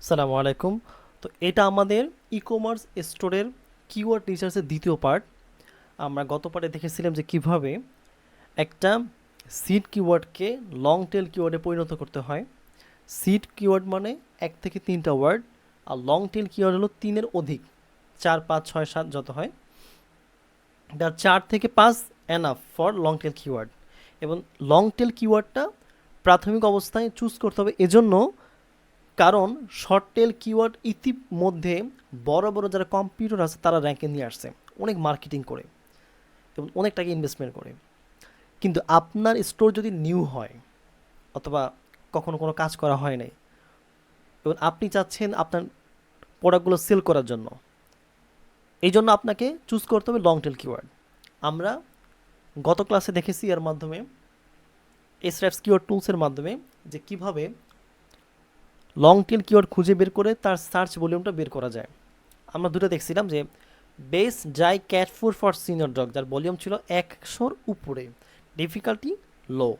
আসসালামু আলাইকুম। তো এটা আমাদের ই-কমার্স স্টোরের কিওয়ার্ড রিসার্চের দ্বিতীয় পার্ট। আমরা গত পার্টে দেখেছিলাম যে কিভাবে একটা সিড কিওয়ার্ডকে লং টেল কিওয়ার্ডে পরিণত করতে হয়। সিড কিওয়ার্ড মানে 1 থেকে 3টা ওয়ার্ড, আর লং টেল কিওয়ার্ড হলো 3-এর অধিক, 4, 5, 6, 7 যত হয়। তার 4 থেকে 5 enough for long tail keyword. এবং লং টেল কিওয়ার্ডটা প্রাথমিক অবস্থায় চুজ করতে হবে এজন্য, কারণ শর্ট টেল কিওয়ার্ড ইতিমধ্যে বড় বড় যারা কম্পিউটার আছে তারা র্যাঙ্কে নিয়ে আসছে অনেক মার্কেটিং করে এবং অনেক টাকা ইনভেস্টমেন্ট করে। কিন্তু আপনার স্টোর যদি নিউ হয় অথবা কখনো কোনো কাজ করা হয় নাই এবং আপনি চাচ্ছেন আপনার প্রোডাক্টগুলো সেল করার জন্য, এই জন্য আপনাকে চুজ করতে হবে লং টেল কিওয়ার্ড। আমরা গত ক্লাসে দেখেছি এর মাধ্যমে, এসরএফস কিওয়ার্ড টুলসের মাধ্যমে, যে কিভাবে লং টেল কিওয়ার্ড খুঁজে বের করে তার সার্চ ভলিউমটা বের করা যায়। আমরা দুটো দেখছিলাম যে best dry cat food for senior dog, যার ভলিউম ছিল 100-র উপরে, ডিফিকাল্টি লো,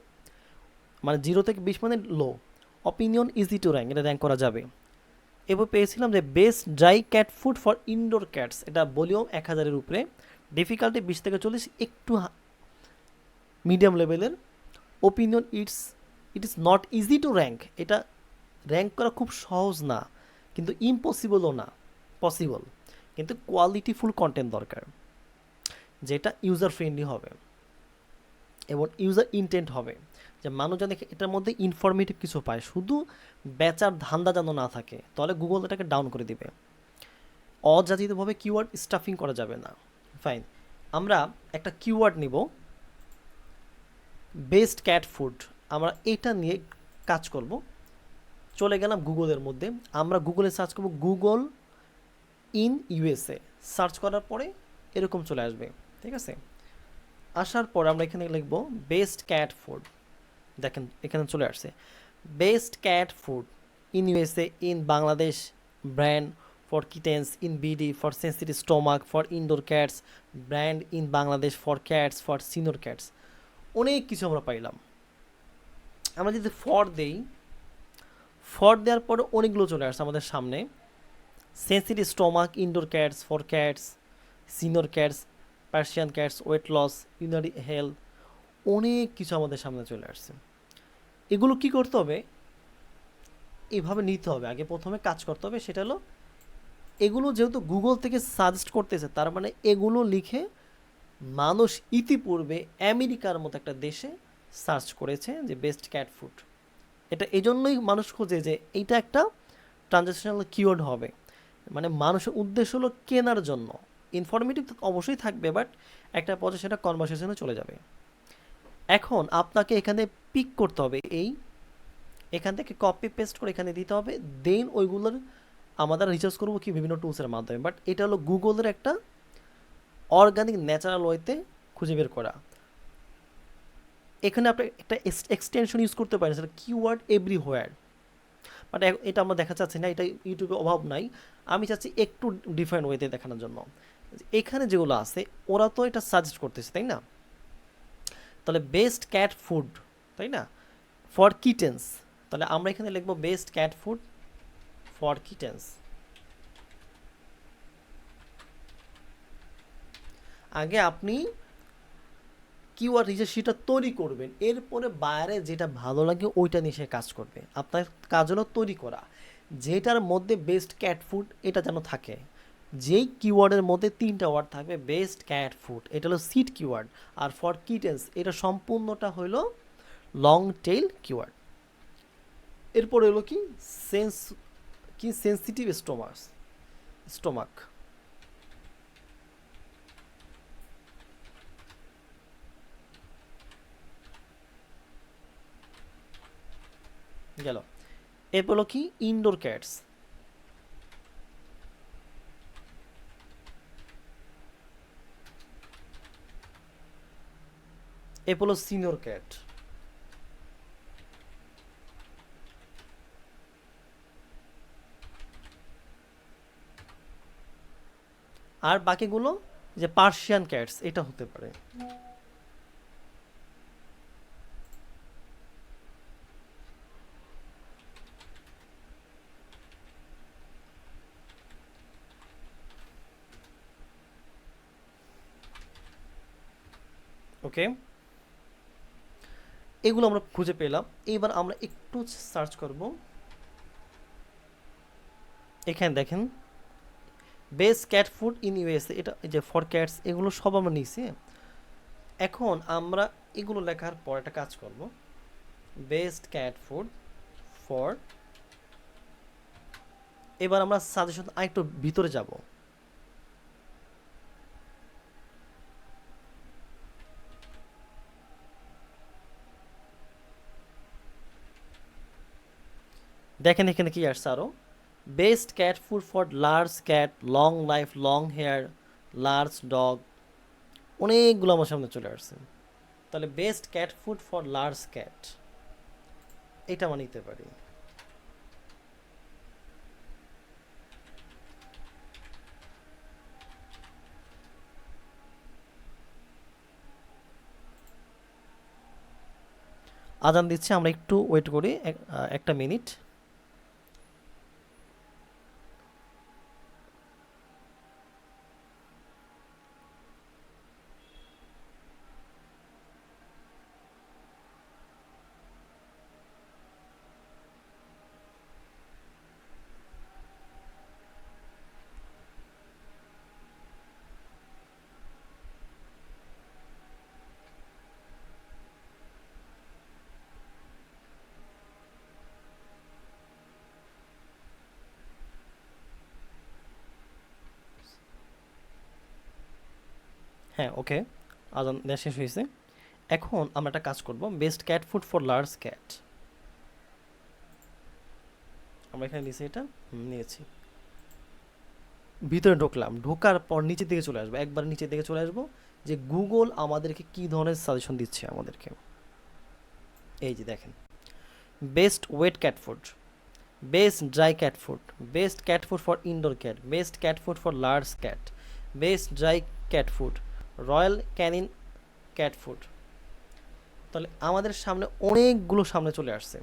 মানে 0 থেকে 20 মানে low, opinion easy to rank, এটা র্যাঙ্ক করা যাবে। এবার পেয়েছিলাম যে best dry cat food for indoor cats, এটা ভলিউম 1000-এর উপরে, ডিফিকাল্টি 20 থেকে 40, একটু মিডিয়াম লেভেলের, opinion it is not easy to rank, এটা র্যাঙ্ক করা খুব সহজ না কিন্তু ইম্পসিবলও না, পসিবল। কিন্তু কোয়ালিটিফুল কন্টেন্ট দরকার, যেটা ইউজার ফ্রেন্ডলি হবে এবং ইউজার ইন্টেন্ট হবে, যে মানুষ যেন এটার মধ্যে ইনফরমেটিভ কিছু পায়, শুধু বেচার ধান্দা যেন না থাকে, তাহলে গুগল এটাকে ডাউন করে দিবে। অযাচিতভাবে কিওয়ার্ড স্টাফিং করা যাবে না। ফাইন, আমরা একটা কিওয়ার্ড নিব, বেস্ট ক্যাট ফুড, আমরা এটা নিয়ে কাজ করব। চলে গেলাম গুগলের মধ্যে, আমরা গুগলে সার্চ করব গুগল ইন ইউএসএ, সার্চ করার পরে এরকম চলে আসবে, ঠিক আছে। আসার পর আমরা এখানে লিখব বেস্ট ক্যাট ফুড, দেখেন এখানে চলে আসছে best cat food in USA, in Bangladesh brand for kittens, in BD for sensitive stomach, for indoor cats, brand in Bangladesh for cats, for senior cats, অনেক কিছু আমরা পাইলাম। আমরা যদি ফর দেই, ফর দেওয়ার পরে অনেকগুলো চলে আসছে আমাদের সামনে, sensitive stomach, indoor cats, for cats, senior cats, Persian cats, weight loss, urinary health, অনেক কিছু আমাদের সামনে চলে আসছে। এগুলো কি করতে হবে, এভাবে নিতে হবে, আগে প্রথমে কাজ করতে হবে, সেটা হলো এগুলো যেহেতু গুগল থেকে সাজেস্ট করতেছে, তার মানে এগুলো লিখে মানুষ ইতিপূর্বে আমেরিকার মতো একটা দেশে সার্চ করেছে যে বেস্ট ক্যাট ফুড। এটা এই জন্যই মানুষ খোঁজে যে এইটা একটা ট্রানজ্যাকশনাল কিওয়ার্ড হবে, মানে মানুষের উদ্দেশ্য হলো কেনার জন্য। ইনফরমেটিভ অবশ্যই থাকবে, বাট একটা পর্যায়ে সেটা কনভারসেশনে চলে যাবে। এখন আপনাকে এখানে পিক করতে হবে, এখান থেকে কপি পেস্ট করে এখানে দিতে হবে, দেন ওইগুলোর আমাদের রিসার্চ করবো কি বিভিন্ন টুলসের মাধ্যমে। বাট এটা হলো গুগলের একটা অর্গানিক ন্যাচারাল ওয়েতে খুঁজে বের করা। এখানে আপনি একটা এক্সটেনশন ইউজ করতে পারেন, সেটা কিওয়ার্ড এভরিহোয়ার, বাট এটা আমরা দেখা যাচ্ছে না, এটা ইউটিউবে অভাব নাই। আমি চাচ্ছি একটু ডিফারেন্ট ওয়েতে দেখানোর জন্য। এখানে যেগুলো আছে ওরা তো এটা সাজেস্ট করতেছে, তাই না? তাহলে বেস্ট ক্যাট ফুড, তাই না, ফর কিটেন্স, তাহলে আমরা এখানে লিখবো best cat food for kittens. আগে আপনি কিওয়ার্ড রিসার্চ সেটা তৈরি করবেন, এরপরে বাইরে যেটা ভালো লাগে ওইটা নিয়ে সে কাজ করবে। আপনার কাজ হলো তৈরি করা, যেটার মধ্যে বেস্ট ক্যাট ফুড এটা যেন থাকে। যেই কিওয়ার্ডের মধ্যে 3টা ওয়ার্ড থাকবে, বেস্ট ক্যাট ফুড এটা হলো seat keyword, R for kittens এটা সম্পূর্ণটা হলো লং টেইল কিওয়ার্ড। এরপরে হলো কি সেন্সিটিভ স্টোমাক। গেল। এরপর হলো কি ইনডোর ক্যাটস, এরপর হলো সিনিয়র ক্যাট, আর বাকিগুলো যে পার্সিয়ান ক্যাটস এটা হতে পারে। ওকে, এগুলো আমরা খুঁজে পেলাম। এবার আমরা একটু সার্চ করব। এখানে দেখেন best cat food in USA, এটা এই যে ফর ক্যাটস, এগুলো সব আমরা নিয়েছি। এখন আমরা এগুলো লেখার পর একটা কাজ করব, বেস্ট ক্যাট ফুড ফর, এবার আমরা সাজেশন আরেকটু ভিতরে যাব। দেখেন এখানে কি আসছে আরও, best cat food for large cat, long life, long hair, large dog, অনেকগুলো আমার সামনে চলে আসছে। তাহলে best cat food for large cat, এটা আমরা নিতে পারি। আজান দিচ্ছে, আমরা একটু ওয়েট করি একটা মিনিট। হ্যাঁ, ওকে, আজান দেওয়া শেষ হয়েছে। এখন আমরা একটা কাজ করব, best cat food for large cat, আমরা এখানে নিয়েছি, এটা নিয়েছি। ভিতরে ঢুকলাম, ঢোকার পর নিচের দিকে চলে আসবো, একবার নিচের দিকে চলে আসবো, যে গুগল আমাদেরকে কি ধরনের সাজেশন দিচ্ছে আমাদেরকে। এই যে দেখেন, best wet cat food, best dry cat food, best cat food for indoor cat, best cat food for large cat, best dry cat food, Royal Canin cat food. তাহলে আমাদের সামনে অনেকগুলো সামনে চলে আসছে।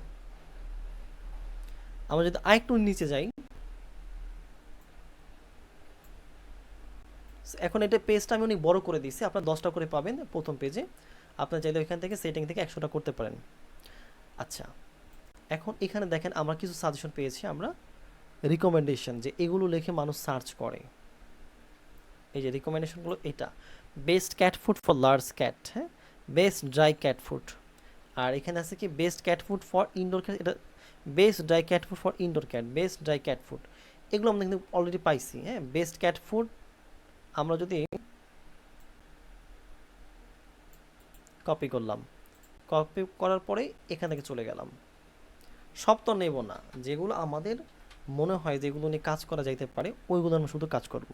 আমরা যদি আরেকটু নিচে যাই, এখন এটা পেজটা আমি অনেক বড় করে দিয়েছি, আপনার 10টা করে পাবেন প্রথম পেজে, আপনার চাইলে ওইখান থেকে সেটিং থেকে 100টা করতে পারেন। আচ্ছা, এখন এখানে দেখেন আমরা কিছু সাজেশন পেয়েছি, আমরা রিকমেন্ডেশন, যে এগুলো লিখে মানুষ সার্চ করে। এই যে রিকমেন্ডেশনগুলো, এটা best cat food for large cat, হ্যাঁ, বেস্ট ড্রাই ক্যাট ফুড, আর এখানে আছে কি best cat food for indoor cat, এটা best dry cat food for indoor cat, best dry cat food, এগুলো আমরা কিন্তু অলরেডি পাইছি। হ্যাঁ, বেস্ট ক্যাট ফুড আমরা যদি কপি করলাম, কপি করার পরে এখান থেকে চলে গেলাম, সব তো নেব না, যেগুলো আমাদের মনে হয় যেগুলো নিয়ে কাজ করা যাইতে পারে ওইগুলো আমরা শুধু কাজ করব।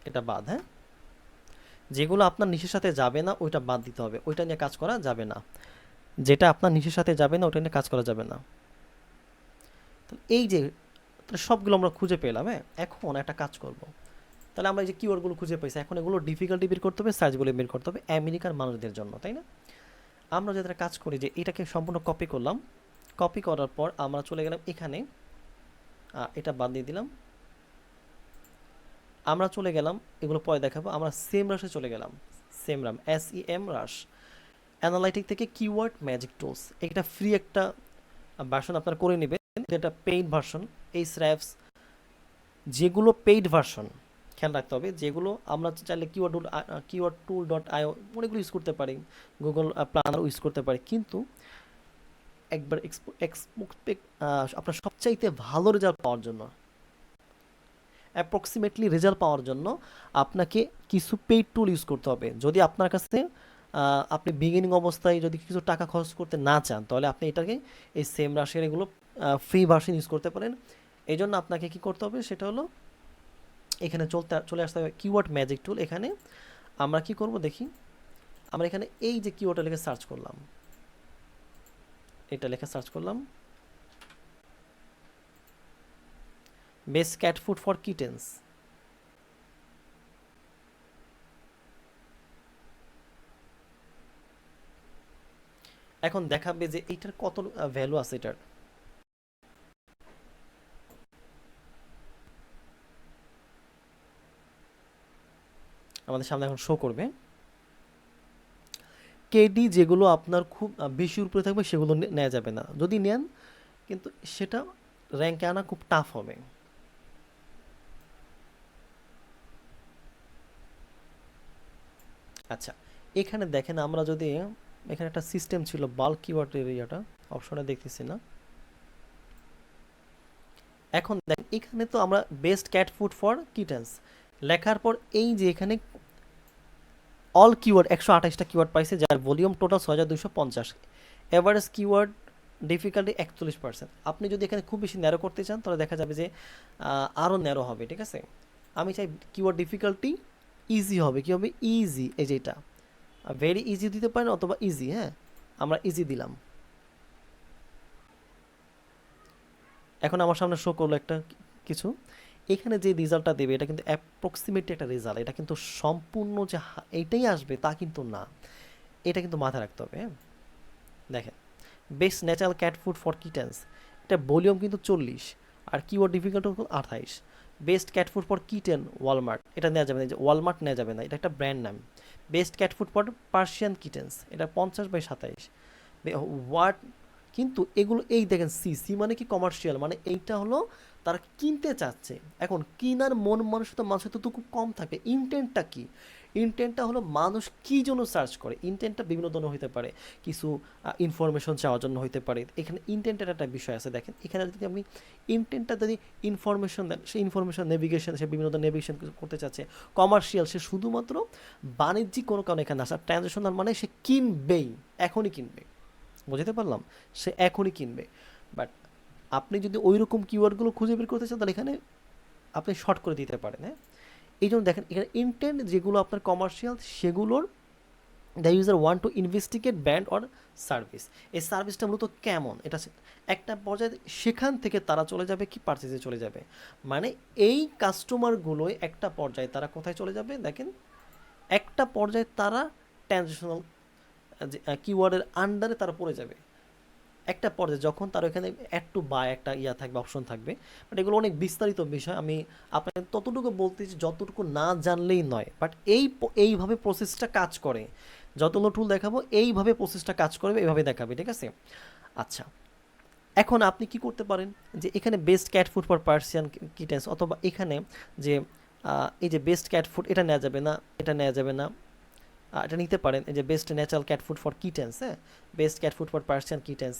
এটা বাদ, হ্যাঁ, যেগুলো আপনার নিশের সাথে যাবে না ওইটা বাদ দিতে হবে, ওইটা নিয়ে কাজ করা যাবে না, যেটা আপনার নিশের সাথে যাবে না ওইটা নিয়ে কাজ করা যাবে না। এই যে সবগুলো আমরা খুঁজে পেলাম। হ্যাঁ, এখন একটা কাজ করব, তাহলে আমরা এই যে কিওয়ার্ডগুলো খুঁজে পাইছি, এখন এগুলো ডিফিকাল্টি বের করতে হবে, সাইজগুলো বের করতে হবে আমেরিকার মানুষদের জন্য, তাই না? আমরা যেটা কাজ করি যে এটাকে সম্পূর্ণ কপি করলাম, কপি করার পর আমরা চলে গেলাম এখানে, এটা বাদ দিয়ে দিলাম, আমরা চলে গেলাম, এগুলো পরে দেখাবো, আমরা সেম রাশে চলে গেলাম, সেম রাম, SEM রাশ, অ্যানালাইটিক থেকে কিওয়ার্ড ম্যাজিক টুলস, এটা ফ্রি একটা ভার্সন আপনারা করে নেবেন, এটা পেইড ভার্সন। এই স্র্যাপস যেগুলো পেইড ভার্সন, খেয়াল রাখতে হবে, যেগুলো আমরা চাইলে কিওয়ার্ড টুল ডট আইও অনেকগুলো ইউজ করতে পারি, গুগল প্ল্যানার ইউজ করতে পারি, কিন্তু একবার আপনার সবচাইতে ভালো রেজাল্ট পাওয়ার জন্য, অ্যাপ্রক্সিমেটলি রেজাল্ট পাওয়ার জন্য আপনাকে কিছু পেইড টুল ইউজ করতে হবে। যদি আপনার কাছে আপনি বিগিনিং অবস্থায় যদি কিছু টাকা খরচ করতে না চান, তাহলে আপনি এটাকে এই সেম রাশিয়ার এগুলো ফ্রি ভার্সন ইউজ করতে পারেন। এই জন্য আপনাকে কি করতে হবে, সেটা হলো এখানে চলে আসতে হবে কিওয়ার্ড ম্যাজিক টুল। এখানে আমরা কি করব দেখি, আমরা এখানে এই যে কিওয়ার্ডটা লিখে সার্চ করলাম, এটা লিখে সার্চ করলাম, best cat food for kittens, এখন দেখাবে যে এইটার কত ভ্যালু আছে এটার। আমাদের সামনে এখন শো করবে। কেডি যেগুলো আপনার খুব বেশি উপরে থাকবে সেগুলো নেওয়া যাবে না, যদি নেন কিন্তু সেটা র্যাঙ্কে আনা খুব টাফ হবে। আচ্ছা, এখানে দেখেন আমরা যদি এখানে একটা সিস্টেম ছিল বাল্ক কিওয়ার্ড এরিয়াটা, অপশনে দেখতেছি না। এখন দেখেন এখানে তো আমরা best cat food for kittens লেখার পর এই যে এখানে অল কিওয়ার্ড 128টা কিওয়ার্ড পাইছে, যার volume total 6250। Average keyword difficulty 41%। আপনি যদি এখানে খুব বেশি ন্যারো করতে চান তাহলে দেখা যাবে যে আরও ন্যারো হবে, ঠিক আছে। আমি চাই কিওয়ার্ড ডিফিকাল্টি ইজি হবে, কী হবে, ইজি, এই যেটা ভেরি ইজি দিতে পারেন অথবা ইজি। হ্যাঁ, আমরা ইজি দিলাম। এখন আমার সামনে শো করলো একটা কিছু, এখানে যে রেজাল্টটা দেবে এটা কিন্তু অ্যাপ্রক্সিমেটলি একটা রেজাল্ট, এটা কিন্তু সম্পূর্ণ যে এইটাই আসবে তা কিন্তু না, এটা কিন্তু মাথায় রাখতে হবে। হ্যাঁ, দেখেন best natural cat food for kittens, এটা ভলিউম কিন্তু 40 আর keyword difficult 28। Best cat food for kitten Walmart, এটা নেওয়া যাবে না, যে ওয়ালমার্ট নেওয়া যাবে না, এটা একটা ব্র্যান্ড নাম। Best cat food for Persian kittens, এটা 50/27। হোয়াট, কিন্তু এগুলো এই দেখেন সি সি মানে কি কমার্শিয়াল, মানে এইটা হলো তারা কিনতে চাচ্ছে। এখন কিনার মন মানসিকতা মানুষের তো খুব কম থাকে। ইন্টেন্টটা কি, ইন্টেন্টটা হলো মানুষ কী জন্য সার্চ করে। ইন্টেন্টটা বিভিন্ন ধরনের হতে পারে, কিছু ইনফরমেশন চাওয়ার জন্য হতে পারে। এখানে ইন্টেন্টের একটা বিষয় আছে, দেখেন এখানে যদি আপনি ইন্টেন্টটা যদি ইনফরমেশন দেন, সেই ইনফরমেশন নেভিগেশন, সে বিভিন্ন ধরনের নেভিগেশন করতে চাচ্ছে। কমার্শিয়াল, সে শুধুমাত্র বাণিজ্যিক কোনো কারণে এখানে আসা। ট্রানজ্যাকশনাল মানে সে কিনবেই, এখনই কিনবে, বুঝতে পারলাম, সে এখনই কিনবে। বাট আপনি যদি ওই রকম কিওয়ার্ডগুলো খুঁজে বের করতে চান তাহলে এখানে আপনি শর্ট করে দিতে পারেন। হ্যাঁ, এই জন্য দেখেন এখানে ইন্টেন্ট যেগুলো আপনার কমার্শিয়াল সেগুলোর the user want to investigate brand or service, এই সার্ভিসটা মূলত কেমন, এটা একটা পর্যায়ে সেখান থেকে তারা চলে যাবে কি পারচেজে চলে যাবে। মানে এই কাস্টমারগুলোই একটা পর্যায়ে তারা কোথায় চলে যাবে, দেখেন একটা পর্যায়ে তারা ট্রানজেকশনাল কিওয়ার্ডের আন্ডারে তারা পড়ে যাবে। একটা পর্যায়ে যখন তার ওখানে অ্যাড টু বাই একটা থাকবে, অপশন থাকবে। বাট এগুলো অনেক বিস্তারিত বিষয়, আমি আপনাকে ততটুকু বলতেছি যতটুকু না জানলেই নয়। বাট এইভাবে প্রসেসটা কাজ করে, যতগুলো টুল দেখাবো এইভাবে প্রসেসটা কাজ করবে, এইভাবে দেখাবে, ঠিক আছে। আচ্ছা, এখন আপনি কি করতে পারেন, যে এখানে best cat food for Persian kittens, অথবা এখানে যে এই যে বেস্ট ক্যাট ফুড, এটা নেওয়া যাবে না, এটা নেওয়া যাবে না, এটা নিতে পারেন। এই যে best natural cat food for kittens, হ্যাঁ, best cat food for Persian kittens,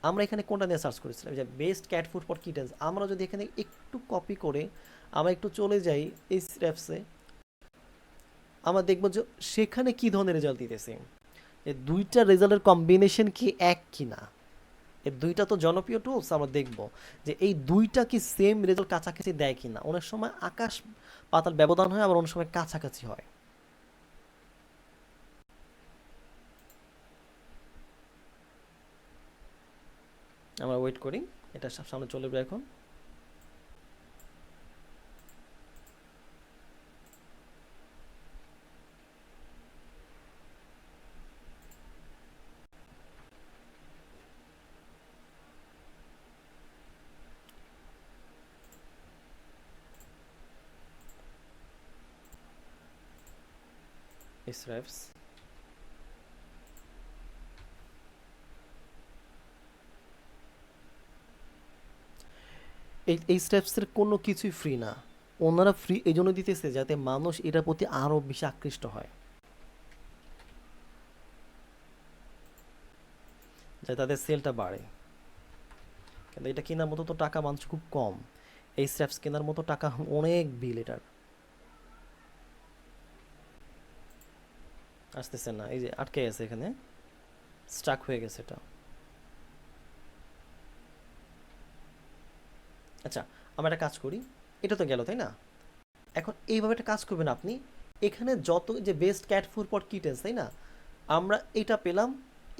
আমরা এখানে কোনটা নিয়ে সার্চ করেছিলাম, যে best cat food for kittens. আমরা যদি এখানে একটু কপি করে আমরা একটু চলে যাই এই স্টেপসে, আমরা দেখবো যে সেখানে কি ধরনের রেজাল্ট দিতেছে, এই দুইটা রেজাল্টের কম্বিনেশন কি এক কি না। এই দুইটা তো জনপ্রিয় টুলস, আমরা দেখবো যে এই দুইটা কি সেম রেজাল্ট কাছাকাছি দেয় কি না। অনেক সময় আকাশ পাতাল ব্যবধান হয়, আবার অনেক সময় কাছাকাছি হয়। আমরা ওয়েট করি, এটা সামনে চলে যাবে এখন। স্রেফস, এই স্টেপসের কোনো কিছুই ফ্রি না, ওনারা ফ্রি এই জন্য দিতেছে যাতে মানুষ এটার প্রতি আরও বেশি আকৃষ্ট হয়, যাতে তাদের সেলটা বাড়ে। কিন্তু এটা কেনার মতো তো টাকা মানুষ খুব কম, এই স্টেপস কেনার মতো টাকা অনেক বিল এটার। আসতেছে না, এই যে আটকে গেছে, এখানে স্টাক হয়ে গেছে এটা। আচ্ছা, আমরা একটা কাজ করি, এটা তো গেল তাই না। এখন এইভাবে একটা কাজ করবেন আপনি, এখানে যত যে best cat food for kittens তাই না, আমরা এটা পেলাম,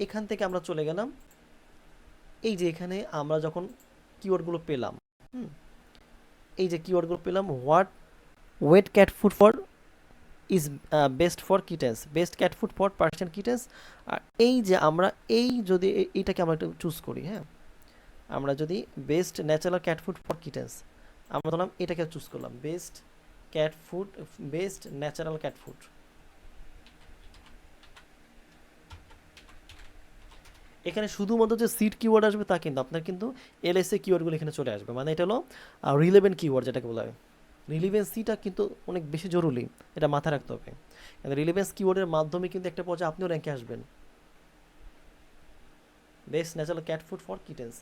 এখান থেকে আমরা চলে গেলাম এই যে এখানে আমরা যখন কিওয়ার্ডগুলো পেলাম, হুম, এই যে কিওয়ার্ডগুলো পেলাম, what wet cat food for is best for kittens, best cat food for Persian kittens. আর এই যে আমরা এই যদি এইটাকে আমরা একটু চুজ করি, হ্যাঁ, আমরা যদি best natural cat food for kittens, আমরা ধরলাম এটাকে চুজ করলাম best cat food, best natural cat food, এখানে শুধুমাত্র যে সিট কিওয়ার্ড আসবে তা কিন্তু আপনার কিন্তু এলএসএ কিওয়ার্ডগুলো এখানে চলে আসবে, মানে এটা হলো রিলেভেন্ট কিওয়ার্ড যেটাকে বলা হয়। রিলিভেন্সিটা কিন্তু অনেক বেশি জরুরি, এটা মাথায় রাখতে হবে। রিলিভেন্স কিওয়ার্ডের মাধ্যমে কিন্তু একটা পর্যায়ে আপনিও র্যাঙ্কে আসবেন। Best natural cat food for kittens,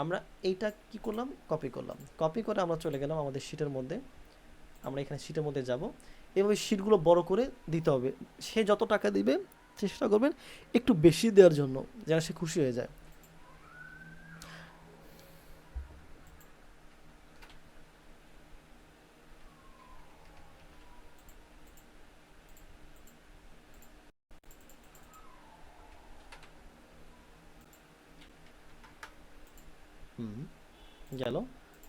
আমরা এইটা কি করলাম, কপি করলাম, কপি করে আমরা চলে গেলাম আমাদের শিটের মধ্যে। আমরা এখানে শিটের মধ্যে যাব, এভাবে শিটগুলো বড় করে দিতে হবে। সে যত টাকা দিবে চেষ্টা করবেন একটু বেশি দেওয়ার জন্য, যেন সে খুশি হয়ে যায়। হুম, গেল।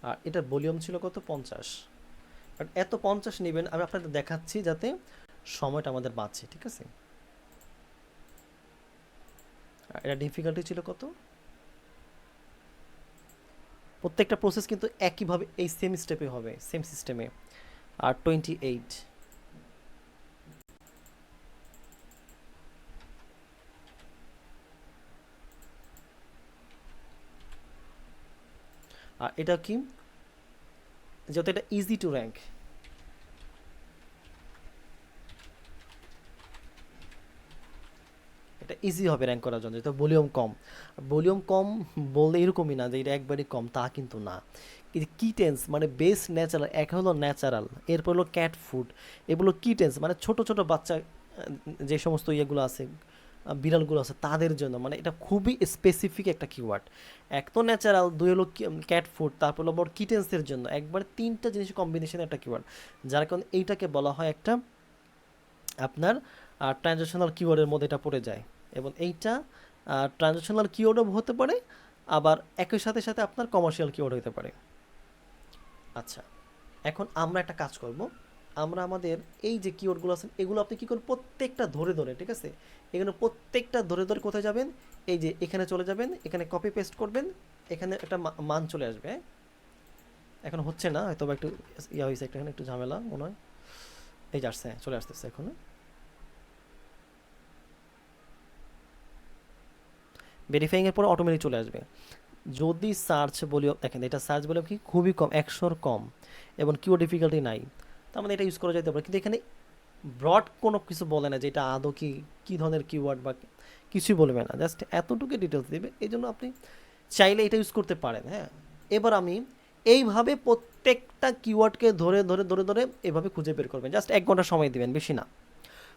আর এটার ভলিউম ছিল কত, 50। বাট এত 50 নেবেন, আমি আপনাদের দেখাচ্ছি যাতে সময়টা আমাদের বাঁচে, ঠিক আছে। আর এটা ডিফিকাল্টি ছিল কত, প্রত্যেকটা প্রসেস কিন্তু একইভাবে এই সেম স্টেপে হবে, সেম সিস্টেমে। আর 28। আর এটা কি, যেহেতু এটা ইজি টু র্যাঙ্ক, এটা ইজি হবে র্যাঙ্ক করার জন্য, যেহেতু ভলিউম কম। ভলিউম কম বললে এরকমই না যে এটা একবারই কম, তা কিন্তু না। কিটেন্স মানে বেস্ট ন্যাচারাল, এক হলো ন্যাচারাল, এরপর হলো ক্যাট ফুড, এগুলো কিটেন্স মানে ছোট ছোট বাচ্চা, যে সমস্ত ইয়েগুলো আছে, বিড়ালগুলো আছে তাদের জন্য, মানে এটা খুবই স্পেসিফিক একটা কিওয়ার্ড। এক তো ন্যাচারাল, দুই হলো ক্যাট ফুড, তারপর হলো বড় কিটেন্সের জন্য, একবার তিনটা জিনিস কম্বিনেশন একটা কিওয়ার্ড, যার কারণে এইটাকে বলা হয় একটা আপনার ট্রানজ্যাকশনাল কিওয়ার্ডের মধ্যে এটা পড়ে যায়। এবং এইটা ট্রানজ্যাকশনাল কিওয়ার্ডও হতে পারে, আবার একই সাথে সাথে আপনার কমার্শিয়াল কিওয়ার্ড হতে পারে। আচ্ছা, এখন আমরা একটা কাজ করব, আমরা আমাদের এই যে কিওয়ার্ডগুলো আছে এগুলো আপনি কী করবেন, প্রত্যেকটা ধরে ধরে, ঠিক আছে, এখানে প্রত্যেকটা ধরে ধরে কোথায় যাবেন, এই যে এখানে চলে যাবেন, এখানে কপি পেস্ট করবেন, এখানে একটা মান চলে আসবে, হ্যাঁ। এখন হচ্ছে না হয়তো বা একটু ইয়া হয়েছে, এখানে একটু ঝামেলা মনে হয়। এই যে আসছে, চলে আসতেছে এখন। ভেরিফাইং এর পর অটোমেটিক চলে আসবে। যদি সার্চ বলি, দেখেন এটা সার্চ বলে কি খুবই কম, 100-র কম, এবং কিওয়ার্ড ডিফিকাল্টি নাই, তার মানে এটা ইউজ করা যেতে পারে। কিন্তু এখানে ব্রড কোনো কিছু বলে না যে এটা আদৌ কি কী ধরনের কিওয়ার্ড বা কিছুই বলবে না, জাস্ট এতটুকু ডিটেলস দেবে, এই জন্য আপনি চাইলে এটা ইউজ করতে পারেন, হ্যাঁ। এবার আমি এইভাবে প্রত্যেকটা কিওয়ার্ডকে ধরে ধরে ধরে ধরে এভাবে খুঁজে বের করবেন, জাস্ট 1 ঘন্টা সময় দিবেন, বেশি না।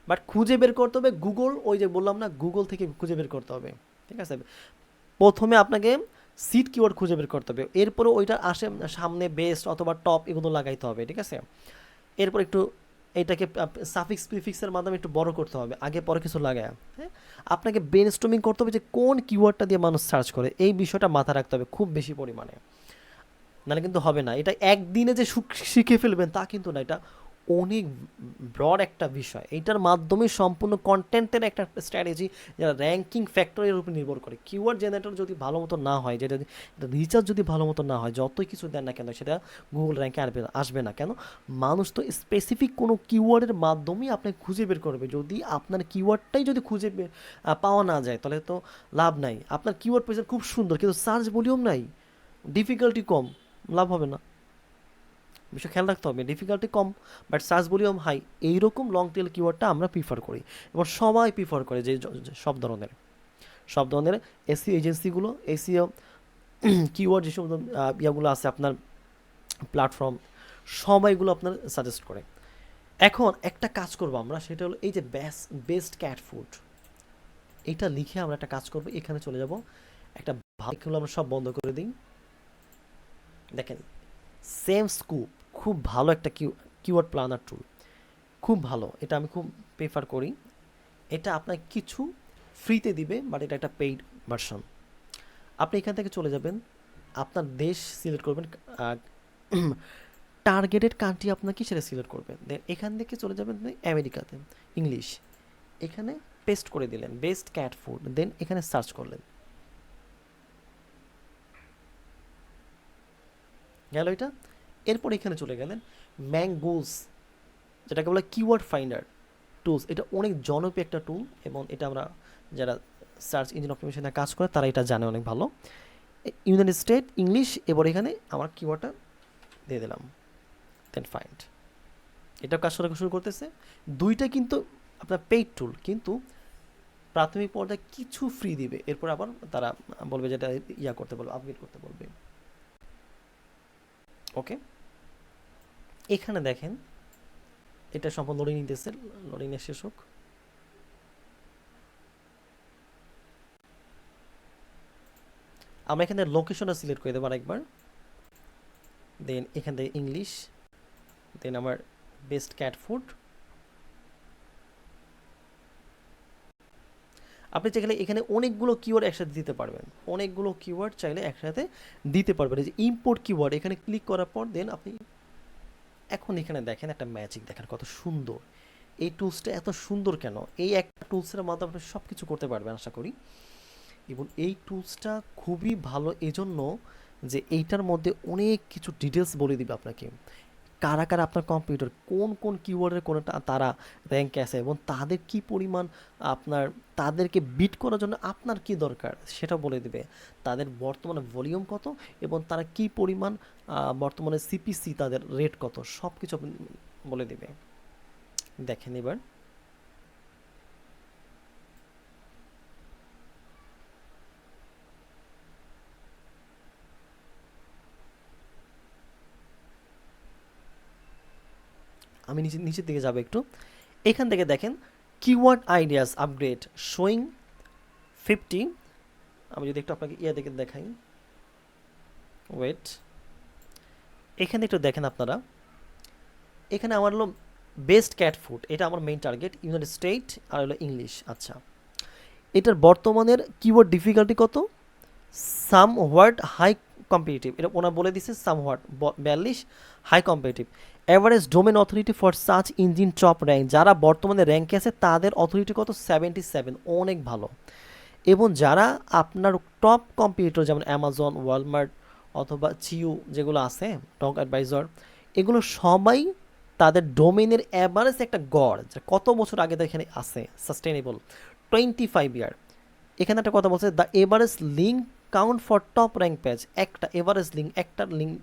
বাট খুঁজে বের করতে হবে গুগল, ওই যে বললাম না, গুগল থেকে খুঁজে বের করতে হবে, ঠিক আছে। প্রথমে আপনাকে সিট কিওয়ার্ড খুঁজে বের করতে হবে, এরপরে ওইটার সামনে বেস্ট অথবা টপ এগুলো লাগাইতে হবে, ঠিক আছে। এরপর একটু এটাকে সাফিক্স প্রিফিক্সের মাধ্যমে একটু বড় করতে হবে, আগে পরে কিছু লাগায়, হ্যাঁ। আপনাকে ব্রেন স্টর্মিং করতে হবে যে কোন কিওয়ার্ডটা দিয়ে মানুষ সার্চ করে, এই বিষয়টা মাথায় রাখতে হবে খুব বেশি পরিমাণে, নাহলে কিন্তু হবে না। এটা একদিনে যে শিখে ফেলবেন তা কিন্তু না, এটা অনেক ব্রড একটা বিষয়, এইটার মাধ্যমে সম্পূর্ণ কন্টেন্টের একটা স্ট্র্যাটেজি, যারা র্যাঙ্কিং ফ্যাক্টরের উপর নির্ভর করে। কিওয়ার্ড জেনারেটর যদি ভালো মতো না হয়, যেটা রিচার্জ যদি ভালো মতো না হয়, যতই কিছু দেন না কেন সেটা গুগল র্যাঙ্কে আসবে না কেন। মানুষ তো স্পেসিফিক কোনো কিওয়ার্ডের মাধ্যমেই আপনাকে খুঁজে বের করবে, যদি আপনার কিওয়ার্ডটাই যদি পাওয়া না যায় তাহলে তো লাভ নাই। আপনার কিওয়ার্ড পেয়েছেন খুব সুন্দর, কিন্তু সার্চ ভলিউম নাই, ডিফিকাল্টি কম, লাভ হবে না। বিষয় খেয়াল রাখতে হবে, ডিফিকাল্টি কম বাট সার্চ ভলিউম হাই, এইরকম লং টেল কিওয়ার্ডটা আমরা প্রিফার করি, এবং সবাই প্রিফার করে যে সব ধরনের এসিও এজেন্সিগুলো, এসিও কিওয়ার্ড যেসব ইয়াগুলো আছে আপনার প্ল্যাটফর্ম, সবাইগুলো আপনার সাজেস্ট করে। এখন একটা কাজ করবো আমরা, সেটা হলো এই যে বেস্ট ক্যাট ফুড, এইটা লিখে আমরা একটা কাজ করবো, এখানে চলে যাব, একটা ভালো আমরা সব বন্ধ করে দিই। দেখেন সেম স্কুপ, খুব ভালো একটা কিওয়ার্ড প্ল্যানার টুল, খুব ভালো, এটা আমি খুব প্রেফার করি। এটা আপনাকে কিছু ফ্রিতে দিবে, বাট এটা একটা পেইড ভার্সন। আপনি এখান থেকে চলে যাবেন, আপনার দেশ সিলেক্ট করবেন, টার্গেটেড কান্ট্রি আপনার কি সেটা সিলেক্ট করবেন, দেন এখান থেকে চলে যাবেন আমেরিকাতে, ইংলিশ, এখানে পেস্ট করে দিলেন বেস্ট ক্যাট ফুড, দেন এখানে সার্চ করলেন, গেল এটা। এরপর এখানে চলে গেলেন ম্যাঙ্গোস, যেটাকে বলে কিওয়ার্ড ফাইন্ডার টুলস, এটা অনেক জনপ্রিয় একটা টুল, এবং এটা আমরা যারা সার্চ ইঞ্জিন অপটিমাইজেশনে কাজ করে তারা এটা জানে অনেক ভালো। ইউনাইটেড স্টেট, ইংলিশ, এবার এখানে আমার কিওয়ার্ডটা দিয়ে দিলাম, দেন ফাইন্ড। এটা কাজ শুরু করতেছে। দুইটা কিন্তু আপনার পেইড টুল, কিন্তু প্রাথমিক পর্যায়ে কিছু ফ্রি দিবে, এরপর আবার তারা বলবে যেটা ইয়া করতে বলবে, আপগ্রেড করতে বলবে। ওকে, এখানে দেখেন এটা সম্পূর্ণ লোডিং নিতেছে, লোডিং শেষ হোক। আমরা এখানে লোকেশনটা সিলেক্ট করে দেবো আরেকবার, দেন এখান থেকে ইংলিশ, দেন আমার বেস্ট ক্যাট ফুড। আপনি চাইলে এখানে অনেকগুলো কিওয়ার্ড একসাথে দিতে পারবেন, অনেকগুলো কিওয়ার্ড চাইলে একসাথে দিতে পারবেন। এই যে ইম্পোর্ট কিওয়ার্ড, এখানে ক্লিক করার পর দেন আপনি এখন এখানে দেখেন একটা ম্যাজিক, দেখেন কত সুন্দর এই টুলসটা, এত সুন্দর কেন? এই একটা টুলসের মাধ্যমে আপনি সব কিছু করতে পারবেন আশা করি। এবং এই টুলসটা খুবই ভালো এজন্য যে এইটার মধ্যে অনেক কিছু ডিটেলস বলে দিবে আপনাকে, কারা কারা আপনার কম্পিউটার কোন কোন কিওয়ার্ডের কোনটা তারা র্যাঙ্কে আছে, এবং তাদের কি পরিমাণ আপনার, তাদেরকে বিট করার জন্য আপনার কি দরকার সেটা বলে দিবে, তাদের বর্তমানে ভলিউম কত এবং তারা কি পরিমাণ বর্তমানে সিপিসি তাদের রেট কত, সব কিছু বলে দিবে। দেখেন এবার আমি নিচের দিকে যাবো একটু, এখান থেকে দেখেন কিওয়ার্ড আইডিয়াস আপগ্রেড শোয়িং 50। আমি যদি একটু আপনাকে ইয়া দেখে দেখাই, ওয়েট, এখানে একটু দেখেন আপনারা, এখানে আমার হলো বেস্ট ক্যাট ফুড, এটা আমার মেইন টার্গেট, ইউনাইটেড স্টেট আর হলো ইংলিশ। আচ্ছা, এটার বর্তমানের কিওয়ার্ড ডিফিকাল্টি কত? সাম হোয়াট হাই কম্পিটিটিভ, এটা ওনার বলে দিচ্ছে সাম হোয়াট 42, high competitive. Average domain authority for search engine top rank, যারা বর্তমানে র্যাঙ্কে আছে তাদের অথরিটি কত? 77, অনেক ভালো। এবং যারা আপনার টপ কম্পিউটার যেমন অ্যামাজন, ওয়ালমার্ট অথবা চিউ যেগুলো আছে, টক অ্যাডভাইজর, এগুলো সবাই তাদের ডোমেনের অ্যাভারেজ একটা গড়, যে কত বছর আগে তো এখানে আছে সাস্টেনেবল 25 ইয়ার। এখানে একটা কথা বলছে, the average link count for top rank page, একটা এভারেজ লিঙ্ক, একটা লিঙ্ক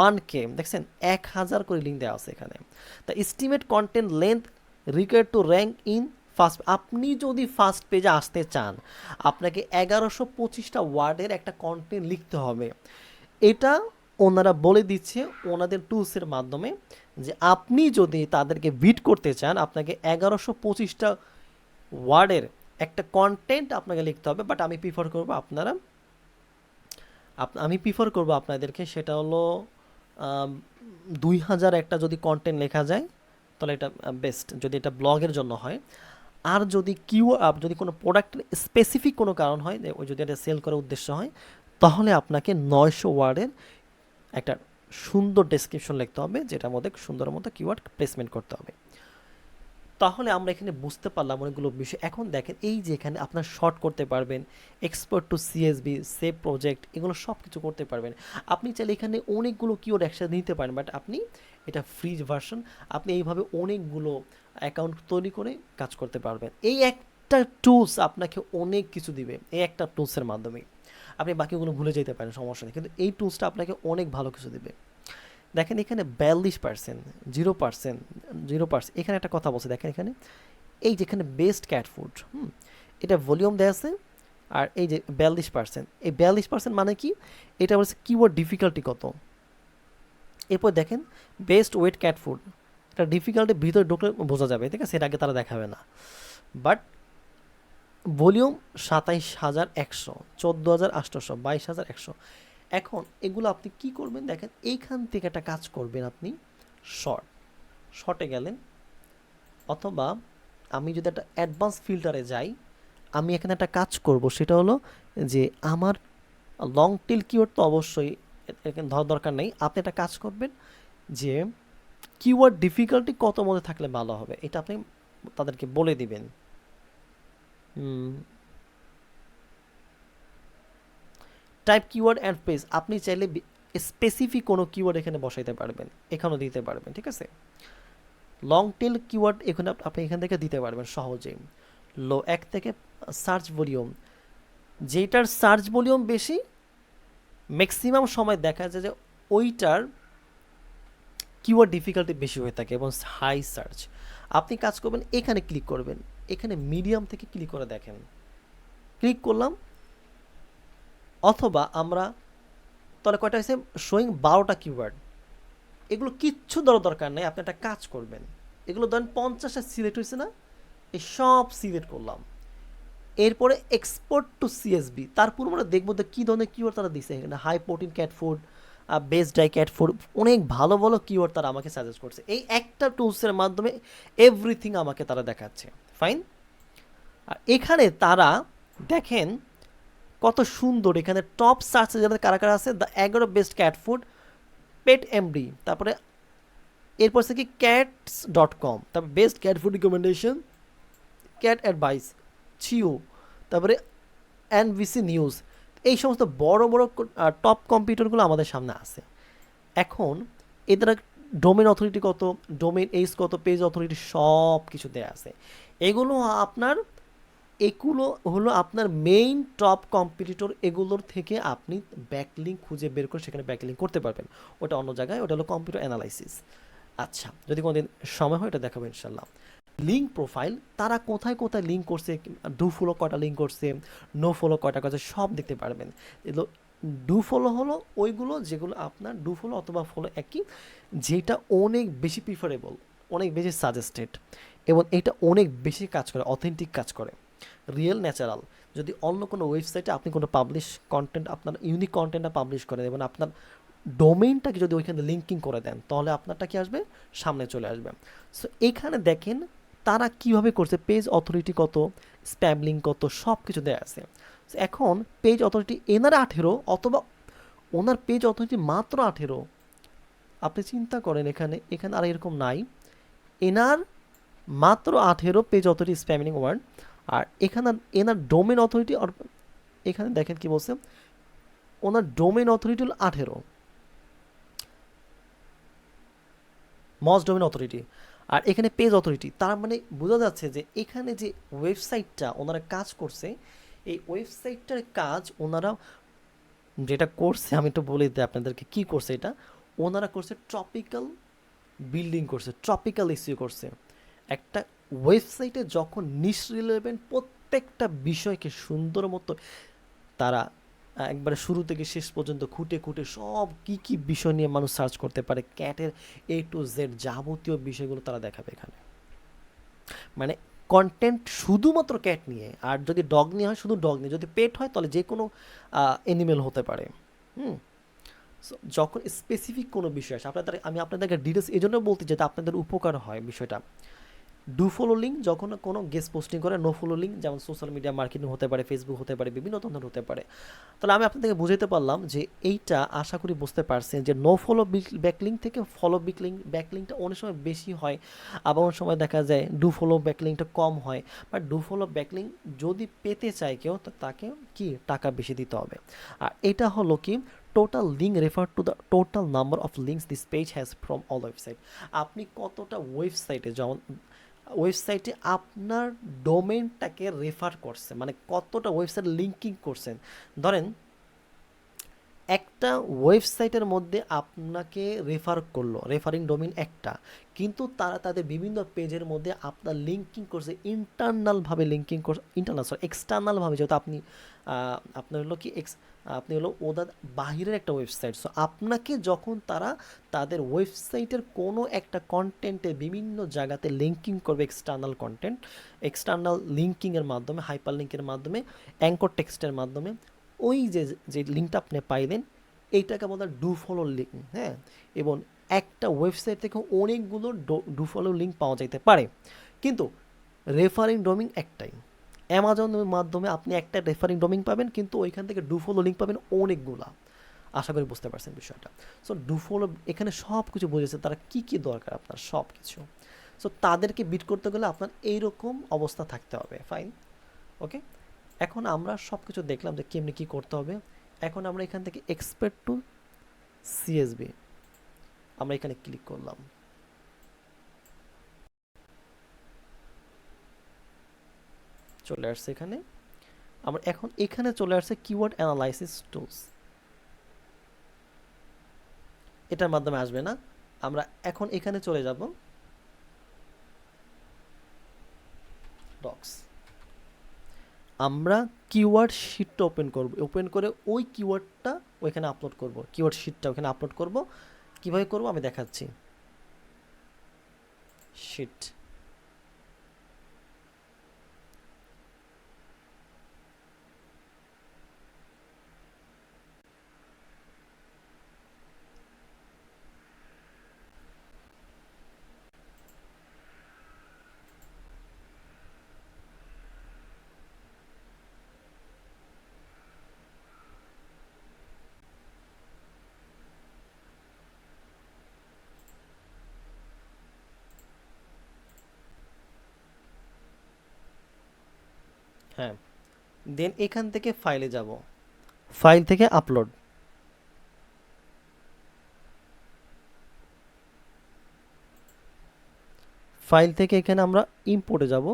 1K, দেখছেন 1000 করে লিঙ্ক দেওয়া আছে এখানে। The estimate content length required to rank in first, আপনি যদি ফার্স্ট পেজে আসতে চান আপনাকে 1125টা ওয়ার্ডের একটা কন্টেন্ট লিখতে হবে। এটা ওনারা বলে দিচ্ছে ওনাদের টুলসের মাধ্যমে, যে আপনি যদি তাদেরকে বিট করতে চান আপনাকে 1125টা ওয়ার্ডের একটা কন্টেন্ট আপনাকে লিখতে হবে। বাট আমি প্রিফার করবো আপনাদেরকে সেটা হলো 2000 একটা যদি কন্টেন্ট লেখা যায় তাহলে এটা বেস্ট, যদি এটা ব্লগের জন্য হয়। আর যদি যদি কোনো প্রোডাক্টের স্পেসিফিক কোনো কারণ হয়, ওই যদি এটা সেল করার উদ্দেশ্য হয়, তাহলে আপনাকে 900 ওয়ার্ডের একটা সুন্দর ডেসক্রিপশন লিখতে হবে, যেটার মধ্যে সুন্দর মতো কিওয়ার্ড প্লেসমেন্ট করতে হবে। তাহলে আমরা এখানে বুঝতে পারলাম অনেকগুলো বিষয়। এখন দেখেন এই যে এখানে আপনার শর্ট করতে পারবেন, export two CSB, save project, এগুলো সব কিছু করতে পারবেন। আপনি চাইলে এখানে অনেকগুলো কিওয়ার্ড একসাথে নিতে পারেন, বাট আপনি এটা ফ্রি ভার্সন, আপনি এইভাবে অনেকগুলো অ্যাকাউন্ট তৈরি করে কাজ করতে পারবেন। এই একটা টুলস আপনাকে অনেক কিছু দিবে, এই একটা টুলসের মাধ্যমে আপনি বাকিগুলো ভুলে যেতে পারেন, সমস্যা নেই, কিন্তু এই টুলসটা আপনাকে অনেক ভালো কিছু দিবে। দেখেন এখানে 42%, 0%, এখানে একটা কথা বলছে, দেখেন এখানে এই যেখানে বেস্ট ক্যাট ফুড, এটা ভলিউম দেওয়া আছে, আর এই যে 42%, এই 42% মানে কি? এটা বলছে কিওয়ার্ড ডিফিকাল্টি কত। এরপর দেখেন বেস্ট ওয়েট ক্যাট ফুড, এটা ডিফিকাল্টির ভিতরে ঢুকলে বোঝা যাবে, ঠিক আছে, সেটা আগে তারা দেখাবে না। But volume 27100, 14800, 22100। এখন এগুলো আপনি কি করবেন দেখেন, এইখান থেকে একটা কাজ করবেন আপনি, শর্টে গেলেন, অথবা আমি যদি একটা অ্যাডভান্স ফিল্টারে যাই, আমি এখানে একটা কাজ করব, সেটা হলো যে আমার লং টেল কিওয়ার্ড তো অবশ্যই এখানে ধরার দরকার নেই। আপনি একটা কাজ করবেন যে কিওয়ার্ড ডিফিকাল্টি কত মধ্যে থাকলে ভালো হবে, এটা আপনি তাদেরকে বলে দিবেন। টাইপ কিওয়ার্ড অ্যান্ড পেজ, আপনি চাইলে স্পেসিফিক কোনো কিওয়ার্ড এখানে বসাইতে পারবেন, এখানেও দিতে পারবেন, ঠিক আছে। লং টেল কিওয়ার্ড এখানে আপনি এখান থেকে দিতে পারবেন সহজেই, 1 থেকে সার্চ ভলিউম, যেটার সার্চ ভলিউম বেশি ম্যাক্সিমাম সময় দেখা যায় যে ওইটার কিওয়ার্ড ডিফিকাল্টি বেশি হয়ে থাকে এবং হাই সার্চ। আপনি কাজ করবেন, এখানে ক্লিক করবেন, এখানে মিডিয়াম থেকে ক্লিক করে দেখেন, ক্লিক করলাম, অথবা আমরা তাহলে কয়টা হয়েছে শোয়িং 12টা কিওয়ার্ড। এগুলো কিচ্ছু দরকার নেই, আপনি একটা কাজ করবেন, এগুলো ধরেন 50টা সিলেক্ট হয়েছে না, এই সব সিলেক্ট করলাম, এরপরে এক্সপোর্ট টু সিএসবি, তারপর আমরা দেখবো যে কী ধরনের কিওয়ার্ড তারা দিচ্ছে। এখানে high protein cat food, best dry cat food, অনেক ভালো ভালো কিওয়ার্ড তারা আমাকে সাজেস্ট করছে। এই একটা টুলসের মাধ্যমে এভরিথিং আমাকে তারা দেখাচ্ছে, ফাইন। আর এখানে তারা দেখেন কত সুন্দর, এখানে টপ সার্চ যাদের কারা কারা আছে, the 11 best cat food, pet MD, তারপরে এরপর থেকে cats.com, তারপরে best cat food recommendation, cat advice, চিও, তারপরে এনবিসি নিউজ, এই সমস্ত বড় বড় টপ কম্পিউটারগুলো আমাদের সামনে আছে। এখন এদের ডোমেন অথরিটি কত, ডোমেন এইজ কত, পেজ অথরিটি সব কিছু দেওয়া আছে। এগুলো আপনার হলো আপনার মেইন টপ কম্পিটিটর, এগুলোর থেকে আপনি ব্যাকলিঙ্ক খুঁজে বের করে সেখানে ব্যাকলিঙ্ক করতে পারবেন। ওটা অন্য জায়গায়, ওটা হলো কম্পিউটার অ্যানালাইসিস। আচ্ছা, যদি কোনোদিন সময় হয় এটা দেখাবো ইনশাল্লাহ। লিঙ্ক প্রোফাইল, তারা কোথায় কোথায় লিঙ্ক করছে, ডু ফলো কয়টা লিঙ্ক করছে, নো ফলো কয়টা করছে, সব দেখতে পারবেন। এগুলো ডু ফলো হলো ওইগুলো যেগুলো আপনার ডু ফলো অথবা ফলো একই, যেটা অনেক বেশি প্রিফারেবল, অনেক বেশি সাজেস্টেড, এবং এটা অনেক বেশি কাজ করে, অথেন্টিক কাজ করে, রিয়েল ন্যাচারাল। যদি অন্য কোনো ওয়েবসাইটে আপনি কোনো পাবলিশ কন্টেন্ট, আপনার ইউনিক কন্টেন্টটা পাবলিশ করেন এবং আপনার ডোমেইনটাকে যদি ওইখানে লিঙ্কিং করে দেন, তাহলে আপনারটা কি আসবে, সামনে চলে আসবে। সো এখানে দেখেন তারা কিভাবে করছে, পেজ অথরিটি কত, স্প্যাম লিঙ্ক কত, সব কিছু দেওয়া আছে। এখন পেজ অথরিটি এনার 18, অথবা ওনার পেজ অথরিটি মাত্র 18। আপনি চিন্তা করেন, এখানে এখানে আর এরকম নাই, এনার মাত্র 18 পেজ অথরিটি স্প্যামিং ওয়ার্ড, আর এখানে এনার ডোমেন অথরিটি, এখানে দেখেন কি বলছে, ওনার ডোমেন অথরিটি হল 18, মজ ডোমেন অথরিটি, আর এখানে পেজ অথরিটি। তার মানে বোঝা যাচ্ছে যে এখানে যে ওয়েবসাইটটা ওনারা কাজ করছে, এই ওয়েবসাইটটার কাজ ওনারা যেটা করছে, আমি একটু বলে দিই আপনাদেরকে কি করছে। এটা ওনারা করছে ট্রপিক্যাল বিল্ডিং করছে, ট্রপিক্যাল এসইও করছে। একটা ওয়েবসাইটে যখন নিশ রিলেভেন্ট প্রত্যেকটা বিষয়কে সুন্দর মতো তারা একবারে শুরু থেকে শেষ পর্যন্ত খুঁটে খুঁটে সব কি কি বিষয় নিয়ে মানুষ সার্চ করতে পারে, ক্যাটের এ টু জেড যাবতীয় বিষয়গুলো তারা দেখাবে এখানে। মানে কন্টেন্ট শুধুমাত্র ক্যাট নিয়ে, আর যদি ডগ নিয়ে হয় শুধু ডগ নিয়ে, যদি পেট হয় তাহলে যে কোনো অ্যানিমেল হতে পারে। হুম। So, যখন স্পেসিফিক কোনো বিষয় আসে আমি আপনাদেরকে ডিটেলস এই জন্য বলতে যাতে আপনাদের উপকার হয় বিষয়টা। ডু ফলো লিঙ্ক যখন কোনো গেস্ট পোস্টিং করে, নো ফলো লিঙ্ক যেমন সোশ্যাল মিডিয়া মার্কেটিং হতে পারে, ফেসবুক হতে পারে, বিভিন্ন ধরনের হতে পারে। তাহলে আমি আপনাদেরকে বুঝাতে পারলাম যে এইটা আশা করি বুঝতে পারছেন যে নো ফলো ব্যাকলিঙ্ক থেকে ফলো ব্যাকলিঙ্কটা অনেক সময় বেশি হয়, আবার অনেক সময় দেখা যায় ডু ফলো ব্যাকলিঙ্কটা কম হয়। বাট ডু ফলো ব্যাকলিঙ্ক যদি পেতে চায় কেউ, তো তাকে কি টাকা বেশি দিতে হবে। আর এটা হলো কি total link refer to the total number of links this page has from all website. আপনি কতটা ওয়েবসাইটে, যেমন ওয়েবসাইটে আপনার ডোমেনটাকে রেফার করছে, মানে কতটা ওয়েবসাইট লিঙ্কিং করছেন। ধরেন একটা ওয়েবসাইটের মধ্যে আপনাকে রেফার করলো, রেফারিং ডোমেন একটা, কিন্তু তারা তাদের বিভিন্ন পেজের মধ্যে আপনার লিঙ্কিং করছে, ইন্টারনালভাবে লিঙ্কিং করছে, এক্সটার্নালভাবে, যেহেতু আপনার হলো কি আপনি হলো ওদের বাহিরের একটা ওয়েবসাইট। সো আপনাকে যখন তারা তাদের ওয়েবসাইটের কোনো একটা কন্টেন্টে বিভিন্ন জায়গাতে লিঙ্কিং করবে, এক্সটার্নাল কন্টেন্ট, এক্সটার্নাল লিঙ্কিংয়ের মাধ্যমে, হাইপার লিঙ্কের মাধ্যমে, অ্যাঙ্কর টেক্সটের মাধ্যমে, ওই যে যে লিঙ্কটা আপনি পাইলেন এইটাকে বলা হয় ডু ফলো লিঙ্ক। হ্যাঁ, এবং একটা ওয়েবসাইট থেকে অনেকগুলো ডু ফলো লিঙ্ক পাওয়া যাইতে পারে, কিন্তু রেফারিং ডোমিং একটাই। অ্যামাজনের মাধ্যমে আপনি একটা রেফারিং ডোমিং পাবেন, কিন্তু ওইখান থেকে ডু ফলো লিঙ্ক পাবেন অনেকগুলা। আশা করি বুঝতে পারছেন বিষয়টা। সো ডু ফলো এখানে সব কিছু বুঝেছে তারা কি কি দরকার আপনার সব কিছু। সো তাদেরকে বিট করতে গেলে আপনার এইরকম অবস্থা থাকতে হবে, ফাইন, ওকে। এখন আমরা সব কিছু দেখলাম যে কেমনি কী করতে হবে। এখন আমরা এখান থেকে এক্সপোর্ট টু সিএসবি আমরা এখানে ক্লিক করলাম। চলে আসছে এখানে। আমরা এখন এখানে চলে আসছে কিওয়ার্ড অ্যানালাইসিস টুলস, এটার মাধ্যমে আসবে না। আমরা এখন এখানে চলে যাব ডক্স। আমরা কিওয়ার্ড শিটটা ওপেন করব, ওপেন করে ওই কিওয়ার্ডটা ওইখানে আপলোড করব, কিওয়ার্ড শিটটা ওখানে আপলোড করব। কিভাবে করব আমি দেখাচ্ছি। শিট, হ্যাঁ। দেন এখান থেকে ফাইলে যাব, ফাইল থেকে আপলোড। ফাইল থেকে এখানে আমরা ইম্পোর্টে যাব।